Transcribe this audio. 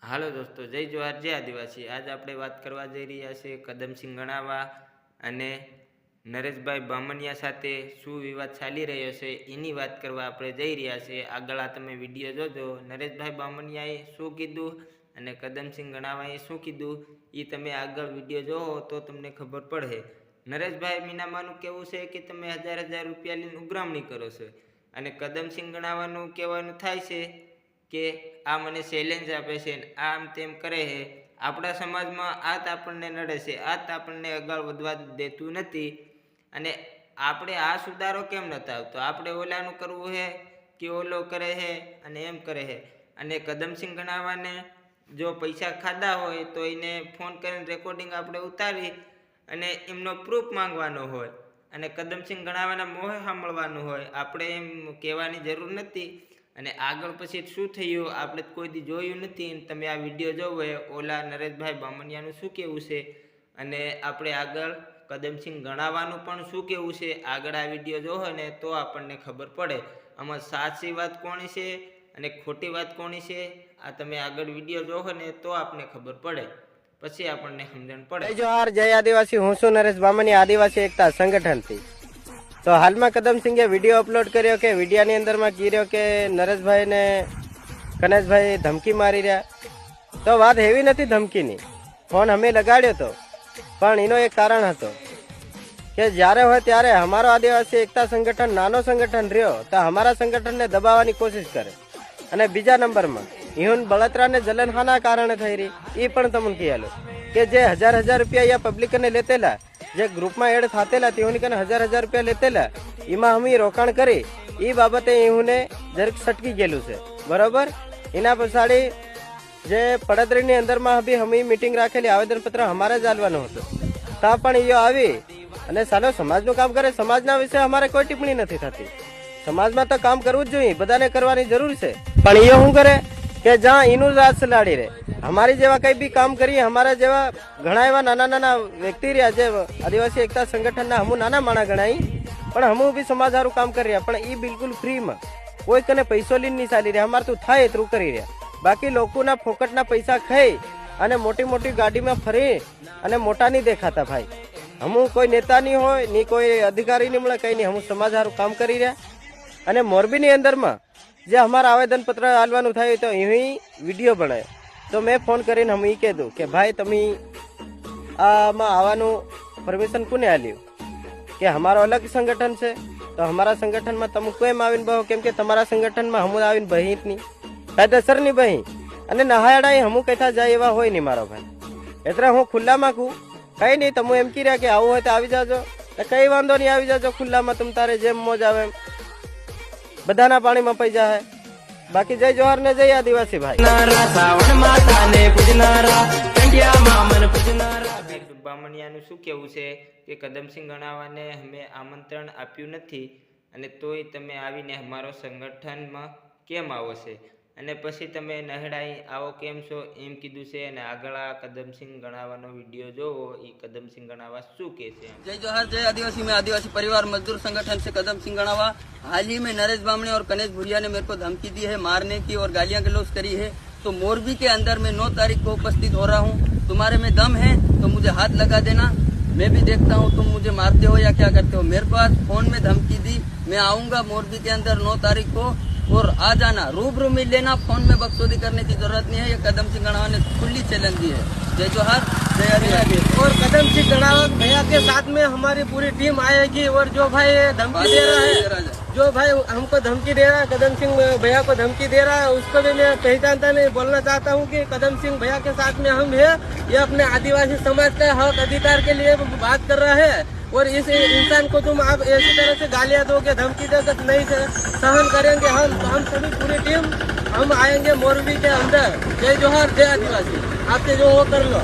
હાલો દોસ્તો, જય જોહાર, જય આદિવાસી। આજ આપણે વાત કરવા જઈ રહ્યા છે કદમસિંહ ગણાવા અને નરેશભાઈ બામણિયા સાથે શું વિવાદ ચાલી રહ્યો છે એની વાત કરવા આપણે જઈ રહ્યા છે। આગળ આ તમે વિડીયો જોજો। નરેશભાઈ બામણિયાએ શું કીધું અને કદમસિંહ ગણાવાએ શું કીધું એ તમે આગળ વિડીયો જોવો તો તમને ખબર પડે। નરેશભાઈ મીનામાનું કહેવું છે કે તમે હજાર રૂપિયા લઈને ઉઘરામણી કરો છો અને કદમસિંહ ગણાવાનું કહેવાનું થાય છે કે આ મને ચેલેન્જ આપે છે, આમ તેમ કરે છે। આપણા સમાજમાં આત આપણને નડે છે, આત આપણને આગળ વધવા દેતું નથી અને આપણે આ સુધારો કેમ નથી આવતો? આપણે ઓલાનું કરવું છે કે ઓલો કરે છે અને એમ કરે છે। અને કદમસિંહ ગણાવાને જો પૈસા ખાધા હોય તો એને ફોન કરીને રેકોર્ડિંગ આપણે ઉતારી અને એમનો પ્રૂફ માંગવાનો હોય અને કદમસિંહ ગણાવાના મોહ સાંભળવાનું હોય। આપણે એમ કહેવાની જરૂર નથી। અને આગળ પછી શું થયું આપણે કોઈ દી જોયું નથી। તમે આ વિડીયો જોવો ઓલા નરેશભાઈ બામણિયાનું શું કહેવું છે અને આપણે આગળ કદમસિંહ ગણાવાનું પણ શું કહેવું છે, આગળ આ વિડીયો જોવો ને તો આપણને ખબર પડે આમાં સાચી વાત કોની છે અને ખોટી વાત કોની છે। આ તમે આગળ વિડીયો જોવો ને તો આપણને ખબર પડે, પછી આપણને સમજણ પડે। જય જોહાર, જય આદિવાસી। હું છું નરેશ બામણિયા, આદિવાસી એકતા સંગઠનથી। તો હાલમાં કદમસિંહે વિડીયો અપલોડ કર્યો કે વિડીયાની અંદરમાં કીધો કે નરેશભાઈ ને કનેશભાઈ ધમકી મારી રહ્યા। તો વાત એવી નથી ધમકીની, ફોન અમે લગાડ્યો હતો પણ એનો એક કારણ હતો કે જ્યારે હોય ત્યારે અમારો આદિવાસી એકતા સંગઠન નાનો સંગઠન રહ્યો તો અમારા સંગઠનને દબાવવાની કોશિશ કરે અને બીજા નંબરમાં ઈሁન બળતરાને જલનહાના કારણે થઈ રહી એ પણ તમને કહેલું કે જે હજાર રૂપિયા અહીંયા પબ્લિકને લેતેલા, જે ગ્રુપમાં એડ થતેલા તેઓની કને હજાર રૂપિયા લેતેલા, એમાં અમે રોકાણ કરી એ બાબતે એમને જરાક સટકી ગયેલું છે, બરોબર। એના પછાડી જે પડતરીની અંદરમાં બી અમે મીટિંગ રાખેલી, આવેદનપત્ર અમારે જ આલવાનું હતું, ત્યાં પણ એ આવી અને સાલો સમાજનું કામ કરે। સમાજના વિશે અમારે કોઈ ટિપ્પણી નથી થતી, સમાજમાં તો કામ કરવું જ જોઈએ, બધાને કરવાની જરૂર છે, પણ એ શું કરે કે જ્યાં એનું રાજ ચલાડી રહે। અમારી જેવા કઈ બી કામ કરીએ, અમારા જેવા ઘણા એવા નાના વ્યક્તિ રહ્યા જે આદિવાસી એકતા સંગઠનના હમું નાના માણા ગણાય પણ હમું બી સમાજ સારું કામ કરી રહ્યા, પણ એ બિલકુલ ફ્રીમાં કોઈ કને પૈસો લઈને નહીં ચાલી રહ્યા। અમારે તું થાય એટલું કરી રહ્યા, બાકી લોકોના ફોકટના પૈસા ખાઈ અને મોટી મોટી ગાડીમાં ફરી અને મોટા નહીં દેખાતા ભાઈ। હમું કોઈ નેતા નહીં હોય ની કોઈ અધિકારી નહીં મળે, કઈ નહીં, હમું સમાજ સારું કામ કરી રહ્યા। અને મોરબીની અંદરમાં જે અમારા આવેદનપત્ર આલવાનું થાય તો અહીં વિડીયો બનાવ્યો તો મેં ફોન કરીને અમે એ કીધું કે ભાઈ તમે આમાં આવવાનું પરમિશન કોને આલ્યું કે અમારો અલગ સંગઠન છે તો અમારા સંગઠનમાં તમે કેમ આવીને બહો, કેમ કે તમારા સંગઠનમાં હમું આવીને બહી જ નહીં, કાયદેસરની બહી અને નહાયડા હમું કથા જાય એવા હોય નહીં મારો ભાઈ। એટલે હું ખુલ્લામાં કહું કઈ નહીં, તમે એમ કીધા કે આવું હોય તો આવી જાજો, કઈ વાંધો નહીં, આવી જાજો ખુલ્લામાં, તમ તારે જેમ મોજ આવે એમ, બધાના પાણીમાં પૈ જાય। બાકી જય જોહાર ને જય આદિવાસી ભાઈ। બામણિયાનું શું કહેવું છે કે કદમસિંહ ગણાવાને અમે આમંત્રણ આપ્યું નથી અને તોય તમે આવીને અમારો સંગઠનમાં કેમ આવો છે અને પછી તમે નહેડાઈ આવો કેમ છો એમ કીધું છે। અને આગળ આ કદમસિંહ ગણાવાનો વિડીયો જોવો, એ કદમસિંહ ગણાવા શું કહે છે। जय जोहार, जय आदिवासी। मैं आदिवासी परिवार मजदूर संगठन से कदमसिंह गणावा। हाल ही में नरेश बामणे और कनेश भुरिया ने मेरे को धमकी दी है, मारने की और गालियां गलौज करी है। तो मोरबी के अंदर में 9 तारीख को उपस्थित हो रहा हूँ। तुम्हारे में दम है तो मुझे हाथ लगा देना, मैं भी देखता हूँ तुम मुझे मारते हो या क्या करते हो। मेरे पास फोन में धमकी दी, मैं आऊंगा मोरबी के अंदर 9 तारीख को और आ जाना, रूबरू मिल लेना, फोन में बकचोदी करने की जरूरत नहीं है। ये कदमसिंह गणावा ने खुली चैलेंज दी है। जय जोहार, जय आदिवासी। और कदमसिंह गणावा भैया के साथ में हमारी पूरी टीम आएगी। और जो भाई धमकी दे रहा है, जो भाई हमको धमकी दे रहा है, कदमसिंह भैया को धमकी दे रहा है, उसको भी मैं पहचानता नहीं, बोलना चाहता हूँ कि कदमसिंह भैया के साथ में हम है। ये अपने आदिवासी समाज के हक अधिकार के लिए बात कर रहा है और इस इंसान को तुम आप ऐसी तरह से गालियां दोगे, धमकी दोगे तो नहीं सहन करेंगे हम सभी पूरी टीम हम आएंगे मोरबी के अंदर। जय जोहार, जय आदिवासी। आपसे जो हो कर लो।